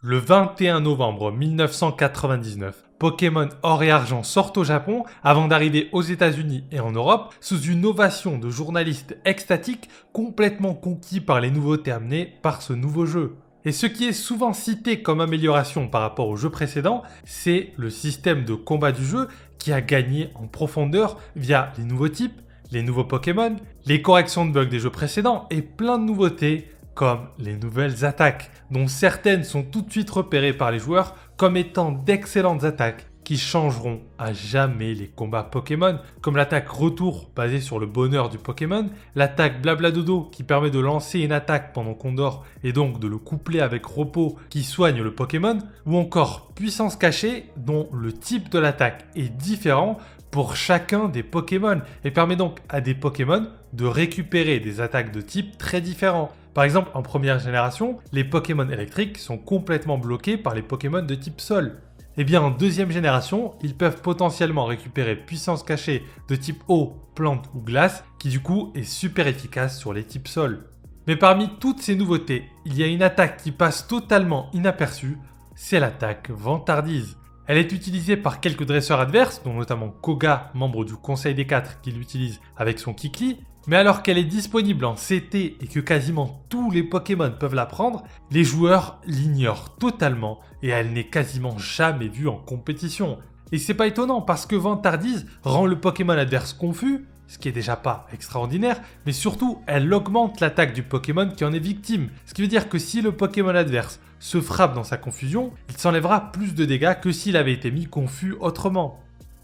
Le 21 novembre 1999, Pokémon Or et Argent sortent au Japon avant d'arriver aux États-Unis et en Europe sous une ovation de journalistes extatiques complètement conquis par les nouveautés amenées par ce nouveau jeu. Et ce qui est souvent cité comme amélioration par rapport au jeu précédent, c'est le système de combat du jeu qui a gagné en profondeur via les nouveaux types, les nouveaux Pokémon, les corrections de bugs des jeux précédents et plein de nouveautés comme les nouvelles attaques, dont certaines sont tout de suite repérées par les joueurs comme étant d'excellentes attaques qui changeront à jamais les combats Pokémon, comme l'attaque retour basée sur le bonheur du Pokémon, l'attaque blabla dodo qui permet de lancer une attaque pendant qu'on dort et donc de le coupler avec repos qui soigne le Pokémon, ou encore puissance cachée dont le type de l'attaque est différent pour chacun des Pokémon et permet donc à des Pokémon de récupérer des attaques de type très différents. Par exemple, en première génération, les Pokémon électriques sont complètement bloqués par les Pokémon de type sol. Et bien en deuxième génération, ils peuvent potentiellement récupérer puissance cachée de type eau, plante ou glace, qui du coup est super efficace sur les types sol. Mais parmi toutes ces nouveautés, il y a une attaque qui passe totalement inaperçue, c'est l'attaque Vantardise. Elle est utilisée par quelques dresseurs adverses, dont notamment Koga, membre du Conseil des 4 qui l'utilise avec son Kikli, mais alors qu'elle est disponible en CT et que quasiment tous les Pokémon peuvent la prendre, les joueurs l'ignorent totalement et elle n'est quasiment jamais vue en compétition. Et c'est pas étonnant parce que Vantardise rend le Pokémon adverse confus, ce qui est déjà pas extraordinaire, mais surtout elle augmente l'attaque du Pokémon qui en est victime. Ce qui veut dire que si le Pokémon adverse se frappe dans sa confusion, il s'enlèvera plus de dégâts que s'il avait été mis confus autrement.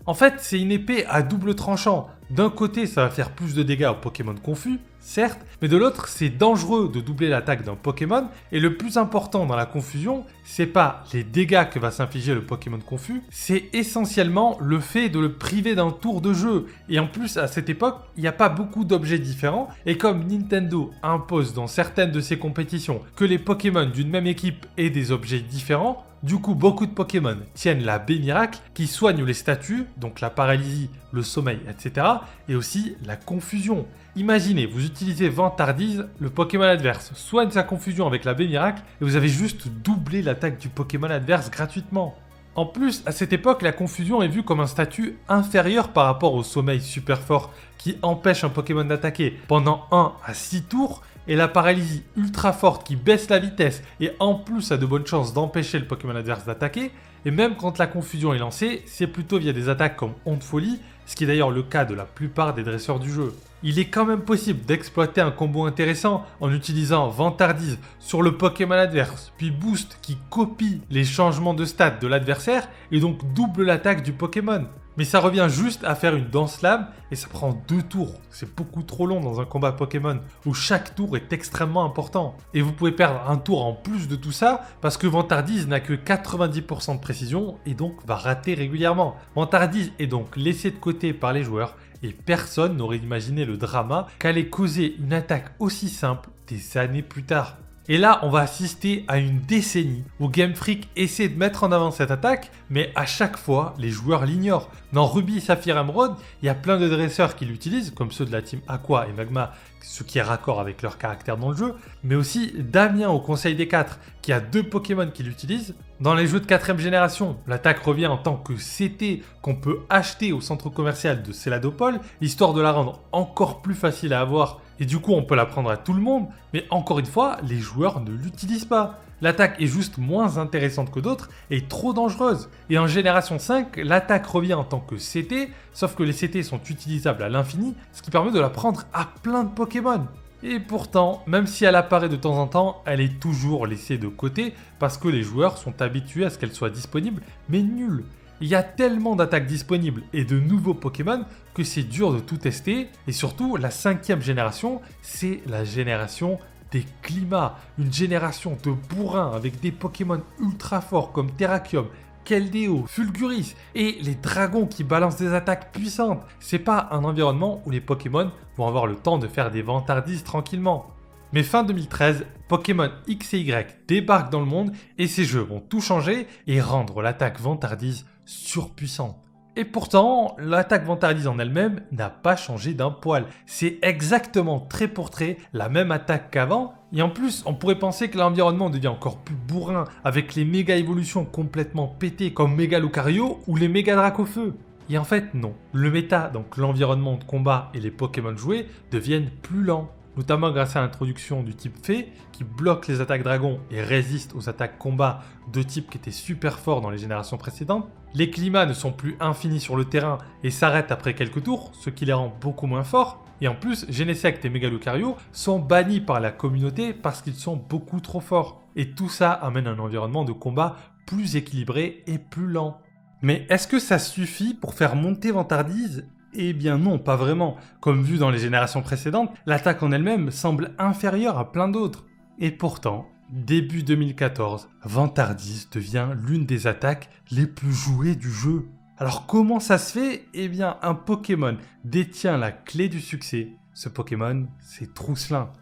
En fait, c'est une épée à double tranchant. D'un côté, ça va faire plus de dégâts aux Pokémon confus, certes, mais de l'autre, c'est dangereux de doubler l'attaque d'un Pokémon, et le plus important dans la confusion, c'est pas les dégâts que va s'infliger le Pokémon confus, c'est essentiellement le fait de le priver d'un tour de jeu. Et en plus, à cette époque, il n'y a pas beaucoup d'objets différents, et comme Nintendo impose dans certaines de ses compétitions que les Pokémon d'une même équipe aient des objets différents, du coup, beaucoup de Pokémon tiennent la baie miracle qui soigne les statues, donc la paralysie, le sommeil, etc. et aussi la confusion. Imaginez, vous utilisez Vantardise, le Pokémon adverse soigne sa confusion avec la baie miracle et vous avez juste doublé l'attaque du Pokémon adverse gratuitement. En plus, à cette époque, la confusion est vue comme un statut inférieur par rapport au sommeil super fort qui empêche un Pokémon d'attaquer pendant 1 à 6 tours et la paralysie ultra forte qui baisse la vitesse et en plus a de bonnes chances d'empêcher le Pokémon adverse d'attaquer. Et même quand la confusion est lancée, c'est plutôt via des attaques comme Onde Folie, ce qui est d'ailleurs le cas de la plupart des dresseurs du jeu. Il est quand même possible d'exploiter un combo intéressant en utilisant Vantardise sur le Pokémon adverse, puis Boost qui copie les changements de stats de l'adversaire et donc double l'attaque du Pokémon. Mais ça revient juste à faire une danse lame et ça prend 2 tours. C'est beaucoup trop long dans un combat Pokémon où chaque tour est extrêmement important. Et vous pouvez perdre un tour en plus de tout ça parce que Vantardise n'a que 90% de précision et donc va rater régulièrement. Vantardise est donc laissé de côté par les joueurs et personne n'aurait imaginé le drama qu'allait causer une attaque aussi simple des années plus tard. Et là, on va assister à une décennie où Game Freak essaie de mettre en avant cette attaque, mais à chaque fois, les joueurs l'ignorent. Dans Ruby, Saphir, Emerald, il y a plein de dresseurs qui l'utilisent, comme ceux de la team Aqua et Magma, ce qui est raccord avec leur caractère dans le jeu, mais aussi Damien au Conseil des 4, qui a 2 Pokémon qui l'utilisent. Dans les jeux de 4ème génération, l'attaque revient en tant que CT qu'on peut acheter au centre commercial de Céladopol, histoire de la rendre encore plus facile à avoir, et du coup on peut la prendre à tout le monde, mais encore une fois, les joueurs ne l'utilisent pas. L'attaque est juste moins intéressante que d'autres et trop dangereuse. Et en génération 5, l'attaque revient en tant que CT, sauf que les CT sont utilisables à l'infini, ce qui permet de la prendre à plein de Pokémon. Et pourtant, même si elle apparaît de temps en temps, elle est toujours laissée de côté parce que les joueurs sont habitués à ce qu'elle soit disponible, mais nulle. Il y a tellement d'attaques disponibles et de nouveaux Pokémon que c'est dur de tout tester. Et surtout, la 5ème génération, c'est la génération des climats. Une génération de bourrins avec des Pokémon ultra forts comme Terrakium, Keldeo, Fulguris et les dragons qui balancent des attaques puissantes. C'est pas un environnement où les Pokémon vont avoir le temps de faire des vantardises tranquillement. Mais fin 2013, Pokémon X et Y débarquent dans le monde et ces jeux vont tout changer et rendre l'attaque Vantardise surpuissante. Et pourtant, l'attaque vantardise en elle-même n'a pas changé d'un poil. C'est exactement trait pour trait la même attaque qu'avant. Et en plus, on pourrait penser que l'environnement devient encore plus bourrin avec les méga évolutions complètement pétées comme Méga Lucario ou les méga Dracofeu. Et en fait, non. Le méta, donc l'environnement de combat et les Pokémon joués, deviennent plus lents. Notamment grâce à l'introduction du type Fée, qui bloque les attaques dragons et résiste aux attaques combat de type qui étaient super forts dans les générations précédentes. Les climats ne sont plus infinis sur le terrain et s'arrêtent après quelques tours, ce qui les rend beaucoup moins forts. Et en plus, Genesect et Méga Lucario sont bannis par la communauté parce qu'ils sont beaucoup trop forts. Et tout ça amène un environnement de combat plus équilibré et plus lent. Mais est-ce que ça suffit pour faire monter Vantardise ? Eh bien non, pas vraiment. Comme vu dans les générations précédentes, l'attaque en elle-même semble inférieure à plein d'autres. Et pourtant, début 2014, Vantardise devient l'une des attaques les plus jouées du jeu. Alors comment ça se fait ? Eh bien un Pokémon détient la clé du succès. Ce Pokémon, c'est Trousselin.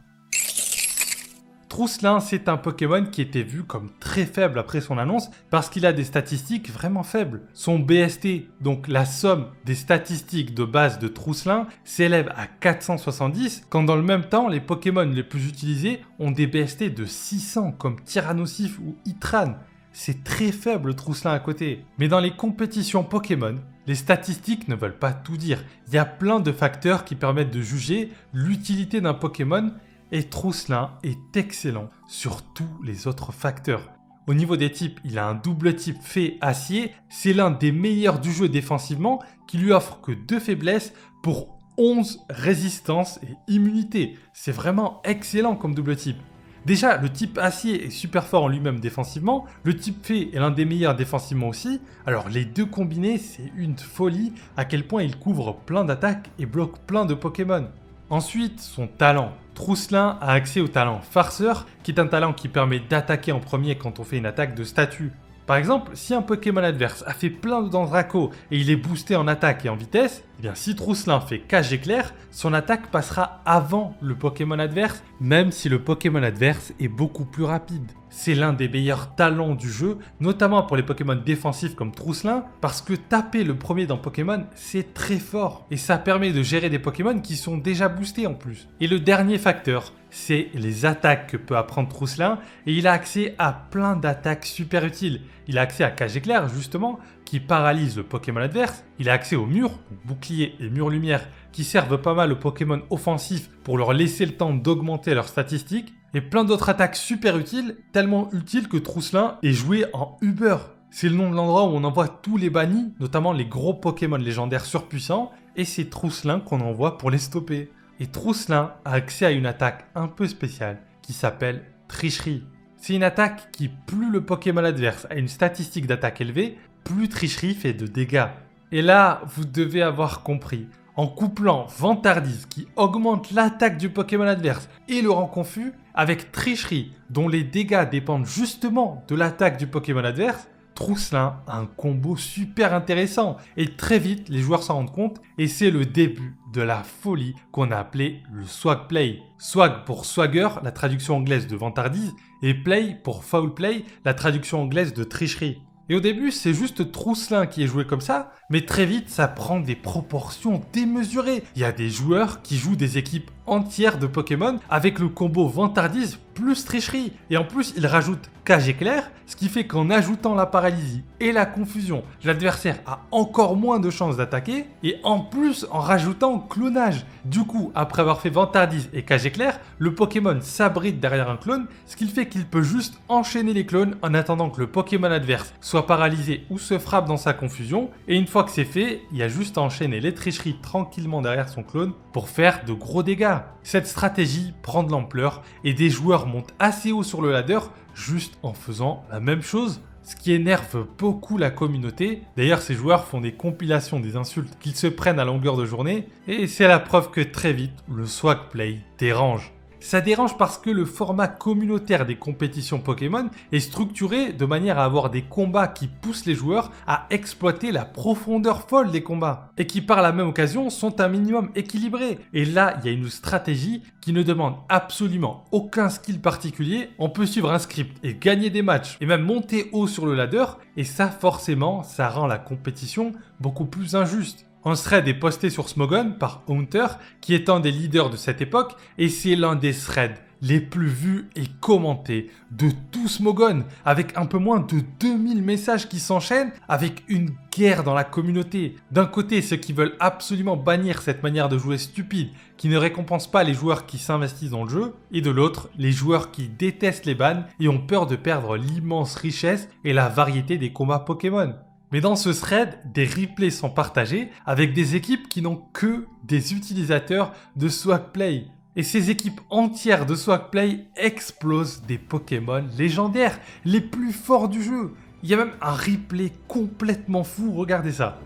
Trousselin, c'est un Pokémon qui était vu comme très faible après son annonce parce qu'il a des statistiques vraiment faibles. Son BST, donc la somme des statistiques de base de Trousselin, s'élève à 470 quand dans le même temps, les Pokémon les plus utilisés ont des BST de 600 comme Tyrannosif ou Hitran. C'est très faible Trousselin à côté. Mais dans les compétitions Pokémon, les statistiques ne veulent pas tout dire. Il y a plein de facteurs qui permettent de juger l'utilité d'un Pokémon. Et Trousselin est excellent sur tous les autres facteurs. Au niveau des types, il a un double type Fée Acier. C'est l'un des meilleurs du jeu défensivement qui lui offre que 2 faiblesses pour 11 résistances et immunité. C'est vraiment excellent comme double type. Déjà, le type Acier est super fort en lui-même défensivement. Le type Fée est l'un des meilleurs défensivement aussi. Alors les deux combinés, c'est une folie à quel point il couvre plein d'attaques et bloque plein de Pokémon. Ensuite, son talent. Trousselin a accès au talent Farceur, qui est un talent qui permet d'attaquer en premier quand on fait une attaque de statut. Par exemple, si un Pokémon adverse a fait plein de dents Draco et il est boosté en attaque et en vitesse, eh bien si Trousselin fait cage éclair, son attaque passera avant le Pokémon adverse, même si le Pokémon adverse est beaucoup plus rapide. C'est l'un des meilleurs talents du jeu, notamment pour les Pokémon défensifs comme Trousselin, parce que taper le premier dans Pokémon, c'est très fort. Et ça permet de gérer des Pokémon qui sont déjà boostés en plus. Et le dernier facteur, c'est les attaques que peut apprendre Trousselin, et il a accès à plein d'attaques super utiles. Il a accès à Cage Éclair, justement, qui paralyse le Pokémon adverse. Il a accès aux murs, bouclier et mur lumière, qui servent pas mal aux Pokémon offensifs pour leur laisser le temps d'augmenter leurs statistiques. Et plein d'autres attaques super utiles, tellement utiles que Trousselin est joué en Uber. C'est le nom de l'endroit où on envoie tous les bannis, notamment les gros Pokémon légendaires surpuissants, et c'est Trousselin qu'on envoie pour les stopper. Et Trousselin a accès à une attaque un peu spéciale qui s'appelle Tricherie. C'est une attaque qui, plus le Pokémon adverse a une statistique d'attaque élevée, plus Tricherie fait de dégâts. Et là, vous devez avoir compris. En couplant Vantardise qui augmente l'attaque du Pokémon adverse et le rend confus, avec Tricherie dont les dégâts dépendent justement de l'attaque du Pokémon adverse, Trousselin a un combo super intéressant et très vite les joueurs s'en rendent compte et c'est le début de la folie qu'on a appelé le Swag Play. Swag pour Swagger, la traduction anglaise de Vantardise, et Play pour Foul Play, la traduction anglaise de Tricherie. Et au début, c'est juste Trousselin qui est joué comme ça, mais très vite, ça prend des proportions démesurées. Il y a des joueurs qui jouent des équipes entières de Pokémon avec le combo Vantardise plus Tricherie. Et en plus, ils rajoutent Cage Éclair, ce qui fait qu'en ajoutant la paralysie et la confusion, l'adversaire a encore moins de chances d'attaquer, et en plus en rajoutant Clonage. Du coup, après avoir fait Vantardise et Cage Éclair, le Pokémon s'abrite derrière un clone, ce qui fait qu'il peut juste enchaîner les clones en attendant que le Pokémon adverse soit paralysé ou se frappe dans sa confusion, et une fois que c'est fait, il y a juste à enchaîner les tricheries tranquillement derrière son clone pour faire de gros dégâts. Cette stratégie prend de l'ampleur et des joueurs montent assez haut sur le ladder juste en faisant la même chose, ce qui énerve beaucoup la communauté. D'ailleurs, ces joueurs font des compilations des insultes qu'ils se prennent à longueur de journée, et c'est la preuve que très vite, le Swag Play dérange. Ça dérange parce que le format communautaire des compétitions Pokémon est structuré de manière à avoir des combats qui poussent les joueurs à exploiter la profondeur folle des combats et qui par la même occasion sont un minimum équilibrés. Et là, il y a une stratégie qui ne demande absolument aucun skill particulier. On peut suivre un script et gagner des matchs et même monter haut sur le ladder et ça forcément, ça rend la compétition beaucoup plus injuste. Un thread est posté sur Smogon par Hunter, qui est un des leaders de cette époque, et c'est l'un des threads les plus vus et commentés de tout Smogon, avec un peu moins de 2000 messages qui s'enchaînent, avec une guerre dans la communauté. D'un côté, ceux qui veulent absolument bannir cette manière de jouer stupide, qui ne récompense pas les joueurs qui s'investissent dans le jeu, et de l'autre, les joueurs qui détestent les bans et ont peur de perdre l'immense richesse et la variété des combats Pokémon. Mais dans ce thread, des replays sont partagés avec des équipes qui n'ont que des utilisateurs de Swagplay. Et ces équipes entières de Swagplay explosent des Pokémon légendaires, les plus forts du jeu. Il y a même un replay complètement fou, regardez ça.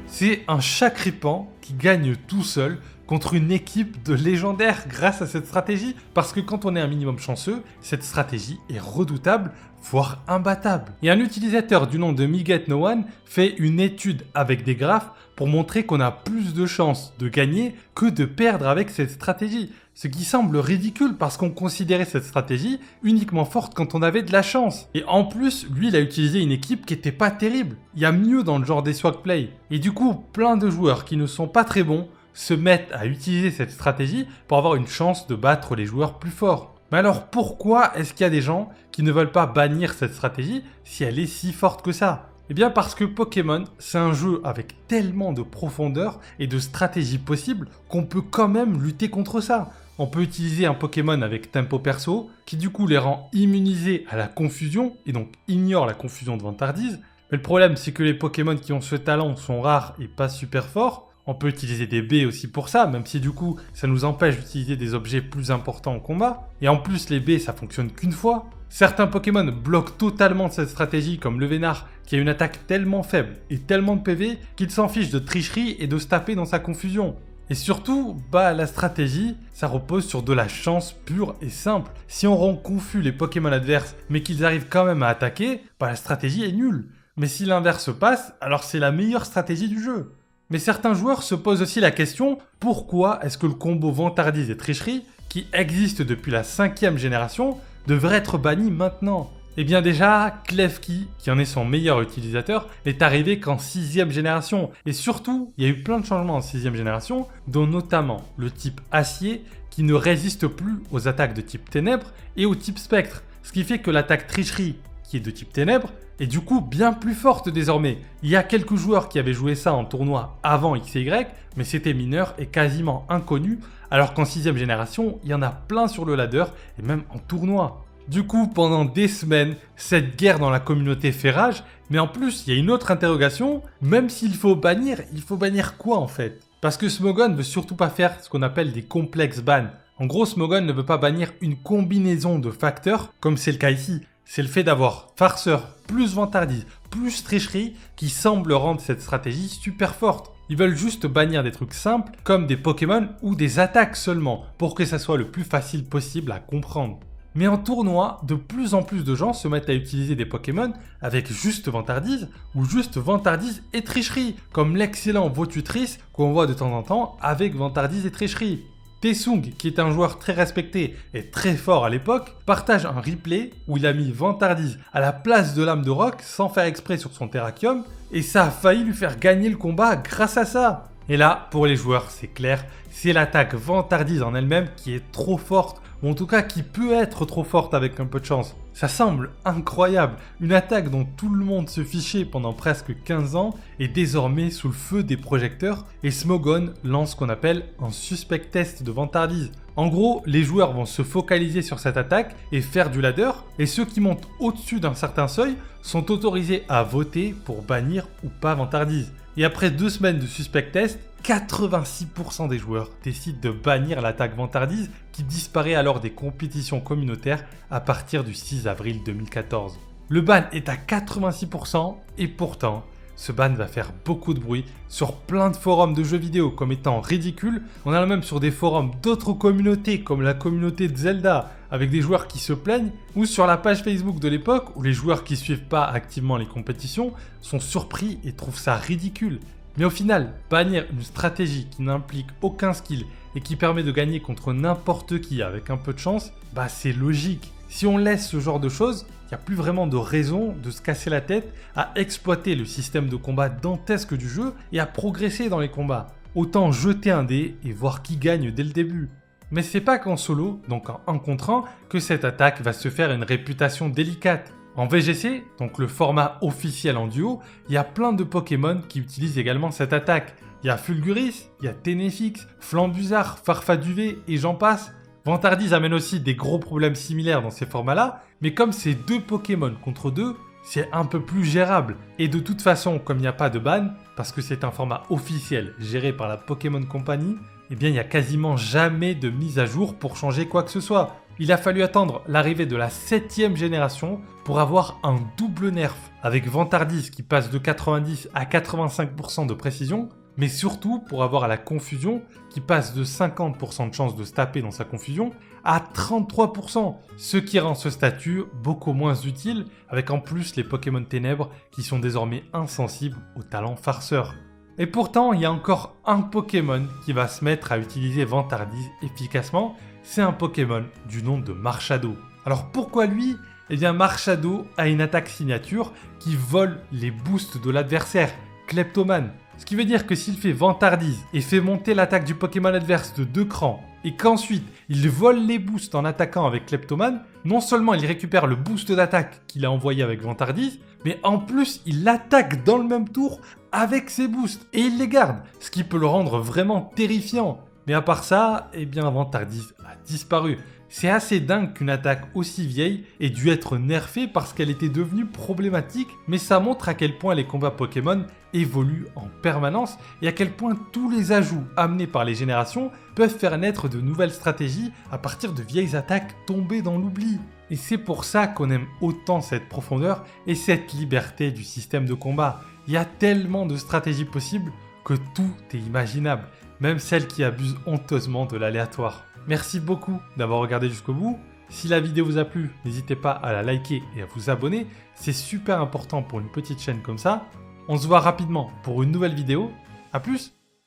C'est un Chakripan qui gagne tout seul contre une équipe de légendaires grâce à cette stratégie. Parce que quand on est un minimum chanceux, cette stratégie est redoutable, voire imbattable. Et un utilisateur du nom de MeGetNoOne fait une étude avec des graphes pour montrer qu'on a plus de chances de gagner que de perdre avec cette stratégie. Ce qui semble ridicule parce qu'on considérait cette stratégie uniquement forte quand on avait de la chance. Et en plus, lui, il a utilisé une équipe qui était pas terrible. Il y a mieux dans le genre des Swagplay. Et du coup, plein de joueurs qui ne sont pas très bons se mettent à utiliser cette stratégie pour avoir une chance de battre les joueurs plus forts. Mais alors pourquoi est-ce qu'il y a des gens qui ne veulent pas bannir cette stratégie si elle est si forte que ça ? Eh bien parce que Pokémon, c'est un jeu avec tellement de profondeur et de stratégie possibles qu'on peut quand même lutter contre ça. On peut utiliser un Pokémon avec tempo perso, qui du coup les rend immunisés à la confusion, et donc ignore la confusion de vantardise. Mais le problème c'est que les Pokémon qui ont ce talent sont rares et pas super forts. On peut utiliser des baies aussi pour ça, même si du coup ça nous empêche d'utiliser des objets plus importants en combat. Et en plus les baies ça fonctionne qu'une fois. Certains Pokémon bloquent totalement cette stratégie comme le Vénard qui a une attaque tellement faible et tellement de PV qu'il s'en fiche de tricherie et de se taper dans sa confusion. Et surtout, la stratégie, ça repose sur de la chance pure et simple. Si on rend confus les Pokémon adverses mais qu'ils arrivent quand même à attaquer, la stratégie est nulle. Mais si l'inverse se passe, alors c'est la meilleure stratégie du jeu. Mais certains joueurs se posent aussi la question, pourquoi est-ce que le combo vantardise et tricherie, qui existe depuis la 5e génération, devrait être banni maintenant ? Eh bien déjà, Klefki, qui en est son meilleur utilisateur, n'est arrivé qu'en 6e génération. Et surtout, il y a eu plein de changements en 6e génération, dont notamment le type acier, qui ne résiste plus aux attaques de type ténèbres et au type spectre. Ce qui fait que l'attaque tricherie, qui est de type ténèbres, est du coup bien plus forte désormais. Il y a quelques joueurs qui avaient joué ça en tournoi avant XY, mais c'était mineur et quasiment inconnu, alors qu'en 6e génération, il y en a plein sur le ladder et même en tournoi. Du coup, pendant des semaines, cette guerre dans la communauté fait rage, mais en plus, il y a une autre interrogation, même s'il faut bannir quoi en fait ? Parce que Smogon ne veut surtout pas faire ce qu'on appelle des complexes bans. En gros, Smogon ne veut pas bannir une combinaison de facteurs, comme c'est le cas ici. C'est le fait d'avoir farceur plus vantardise, plus tricherie qui semble rendre cette stratégie super forte. Ils veulent juste bannir des trucs simples comme des Pokémon ou des attaques seulement pour que ça soit le plus facile possible à comprendre. Mais en tournoi, de plus en plus de gens se mettent à utiliser des Pokémon avec juste vantardise ou juste vantardise et tricherie, comme l'excellent Votutrice qu'on voit de temps en temps avec vantardise et tricherie. Taesung, qui est un joueur très respecté et très fort à l'époque, partage un replay où il a mis vantardise à la place de lame de roc sans faire exprès sur son Terrakium et ça a failli lui faire gagner le combat grâce à ça. Et là, pour les joueurs, c'est clair, c'est l'attaque vantardise en elle-même qui est trop forte, ou en tout cas qui peut être trop forte avec un peu de chance. Ça semble incroyable, une attaque dont tout le monde se fichait pendant presque 15 ans est désormais sous le feu des projecteurs et Smogon lance ce qu'on appelle un suspect test de vantardise. En gros, les joueurs vont se focaliser sur cette attaque et faire du ladder, et ceux qui montent au-dessus d'un certain seuil sont autorisés à voter pour bannir ou pas vantardise. Et après 2 semaines de suspect test, 86% des joueurs décident de bannir l'attaque vantardise qui disparaît alors des compétitions communautaires à partir du 6 avril 2014. Le ban est à 86% et pourtant, ce ban va faire beaucoup de bruit sur plein de forums de jeux vidéo comme étant ridicule. On a même sur des forums d'autres communautés comme la communauté de Zelda avec des joueurs qui se plaignent ou sur la page Facebook de l'époque où les joueurs qui suivent pas activement les compétitions sont surpris et trouvent ça ridicule. Mais au final, bannir une stratégie qui n'implique aucun skill et qui permet de gagner contre n'importe qui avec un peu de chance, c'est logique. Si on laisse ce genre de choses, il n'y a plus vraiment de raison de se casser la tête à exploiter le système de combat dantesque du jeu et à progresser dans les combats. Autant jeter un dé et voir qui gagne dès le début. Mais c'est pas qu'en solo, donc en 1 contre 1, que cette attaque va se faire une réputation délicate. En VGC, donc le format officiel en duo, il y a plein de Pokémon qui utilisent également cette attaque. Il y a Fulguris, il y a Ténéfix, Flambuzard, Farfaduvé et j'en passe. Vantardise amène aussi des gros problèmes similaires dans ces formats-là, mais comme c'est 2 Pokémon contre 2, c'est un peu plus gérable. Et de toute façon, comme il n'y a pas de ban, parce que c'est un format officiel géré par la Pokémon Company, il n'y a quasiment jamais de mise à jour pour changer quoi que ce soit. Il a fallu attendre l'arrivée de la 7e génération pour avoir un double nerf, avec Vantardise qui passe de 90 à 85% de précision, mais surtout pour avoir la confusion qui passe de 50% de chance de se taper dans sa confusion à 33%, ce qui rend ce statut beaucoup moins utile, avec en plus les Pokémon Ténèbres qui sont désormais insensibles au talent farceur. Et pourtant, il y a encore un Pokémon qui va se mettre à utiliser Vantardise efficacement, c'est un Pokémon du nom de Marshado. Alors pourquoi lui ? Eh bien Marshado a une attaque signature qui vole les boosts de l'adversaire, Kleptoman. Ce qui veut dire que s'il fait Vantardise et fait monter l'attaque du Pokémon adverse de 2 crans, et qu'ensuite il vole les boosts en attaquant avec Kleptoman, non seulement il récupère le boost d'attaque qu'il a envoyé avec Vantardise, mais en plus il attaque dans le même tour avec ses boosts, et il les garde, ce qui peut le rendre vraiment terrifiant. Mais à part ça, eh bien Vantardise a disparu. C'est assez dingue qu'une attaque aussi vieille ait dû être nerfée parce qu'elle était devenue problématique, mais ça montre à quel point les combats Pokémon évoluent en permanence et à quel point tous les ajouts amenés par les générations peuvent faire naître de nouvelles stratégies à partir de vieilles attaques tombées dans l'oubli. Et c'est pour ça qu'on aime autant cette profondeur et cette liberté du système de combat. Il y a tellement de stratégies possibles que tout est imaginable, même celles qui abusent honteusement de l'aléatoire. Merci beaucoup d'avoir regardé jusqu'au bout. Si la vidéo vous a plu, n'hésitez pas à la liker et à vous abonner. C'est super important pour une petite chaîne comme ça. On se voit rapidement pour une nouvelle vidéo. A plus!